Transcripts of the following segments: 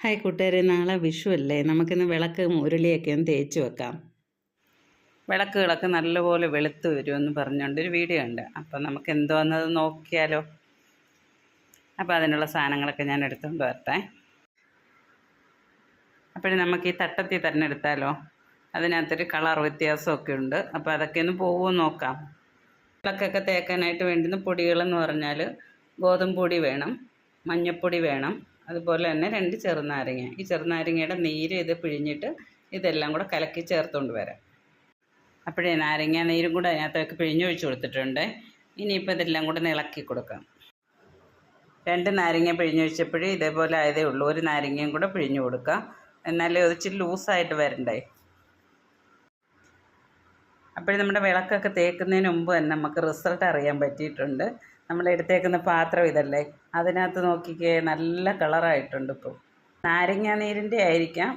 Hi കൂട്ടുകാരെ, നാളെ വിഷു അല്ലേ. നമുക്കിന്ന് വിളക്ക് ഉരുളിയൊക്കെ ഒന്ന് തേച്ച് വെക്കാം. വിളക്കുകളൊക്കെ നല്ലപോലെ വെളുത്ത് വരുമെന്ന് പറഞ്ഞുകൊണ്ടൊരു വീഡിയോ ഉണ്ട്. അപ്പം നമുക്ക് എന്തോന്നത് നോക്കിയാലോ. അപ്പോൾ അതിനുള്ള സാധനങ്ങളൊക്കെ ഞാൻ എടുത്തുകൊണ്ട് വരട്ടെ. അപ്പോഴും നമുക്ക് ഈ തട്ടത്തിൽ തന്നെ എടുത്താലോ. അതിനകത്തൊരു കളർ വ്യത്യാസമൊക്കെ ഉണ്ട്. അപ്പോൾ അതൊക്കെ ഒന്ന് പോകുമെന്ന് നോക്കാം. വിളക്കൊക്കെ തേക്കാനായിട്ട് വേണ്ടുന്ന പൊടികളെന്ന് പറഞ്ഞാൽ ഗോതമ്പ് പൊടി വേണം, മഞ്ഞൾപ്പൊടി വേണം, അതുപോലെ തന്നെ 2 ചെറുനാരങ്ങ. ഈ ചെറുനാരങ്ങയുടെ നീര് ഇത് പിഴിഞ്ഞിട്ട് ഇതെല്ലാം കൂടെ കലക്കി ചേർത്തുകൊണ്ട് വരാം. അപ്പോഴേ നാരങ്ങ നീരും കൂടെ അതിനകത്തൊക്കെ പിഴിഞ്ഞൊഴിച്ച് കൊടുത്തിട്ടുണ്ട്. ഇനിയിപ്പോൾ ഇതെല്ലാം കൂടെ ഇളക്കി കൊടുക്കാം. 2 നാരങ്ങ പിഴിഞ്ഞൊഴിച്ചപ്പോഴേ ഇതേപോലെ ആയതേ ഉള്ളൂ. ഒരു നാരങ്ങയും കൂടെ പിഴിഞ്ഞു കൊടുക്കാം. എന്നാലേ ഇച്ചിരി ലൂസായിട്ട് വരണ്ടേ. അപ്പോഴും നമ്മുടെ വിളക്കൊക്കെ തേക്കുന്നതിന് മുമ്പ് തന്നെ നമുക്ക് റിസൾട്ട് അറിയാൻ പറ്റിയിട്ടുണ്ട്. നമ്മൾ എടുത്തേക്കുന്ന പാത്രം ഇതല്ലേ, അതിനകത്ത് നോക്കിക്കേ, നല്ല കളറായിട്ടുണ്ട്. ഇപ്പോൾ നാരങ്ങ നീരിൻ്റെ ആയിരിക്കാം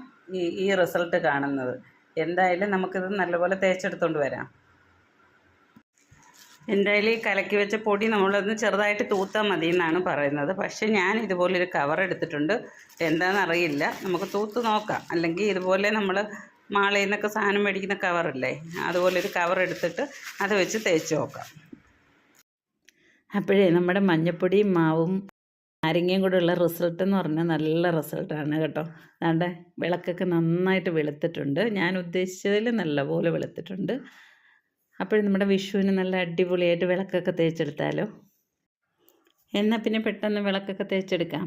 ഈ റിസൾട്ട് കാണുന്നത്. എന്തായാലും നമുക്കിത് നല്ലപോലെ തേച്ചെടുത്തുകൊണ്ട് വരാം. എന്തായാലും ഈ കലക്കി വെച്ച പൊടി നമ്മളൊന്ന് ചെറുതായിട്ട് തൂത്താൽ മതി എന്നാണ് പറയുന്നത്. പക്ഷേ ഞാൻ ഇതുപോലൊരു കവർ എടുത്തിട്ടുണ്ട്. എന്താണെന്നറിയില്ല, നമുക്ക് തൂത്ത് നോക്കാം. അല്ലെങ്കിൽ ഇതുപോലെ നമ്മൾ മാളയിൽ നിന്നൊക്കെ സാധനം മേടിക്കുന്ന കവറില്ലേ, അതുപോലൊരു കവർ എടുത്തിട്ട് അത് വെച്ച് തേച്ച് നോക്കാം. അപ്പോഴേ നമ്മുടെ മഞ്ഞപ്പൊടിയും മാവും നാരങ്ങയും കൂടെ ഉള്ള റിസൾട്ട് എന്ന് പറഞ്ഞാൽ നല്ല റിസൾട്ടാണ് കേട്ടോ. അതുകൊണ്ട് വിളക്കൊക്കെ നന്നായിട്ട് വെളുത്തിട്ടുണ്ട്. ഞാൻ ഉദ്ദേശിച്ചതിൽ നല്ലപോലെ വെളുത്തിട്ടുണ്ട്. അപ്പോഴും നമ്മുടെ വിഷുവിന് നല്ല അടിപൊളിയായിട്ട് വിളക്കൊക്കെ തേച്ചെടുത്താലോ. എന്നാൽ പിന്നെ പെട്ടെന്ന് വിളക്കൊക്കെ തേച്ചെടുക്കാം.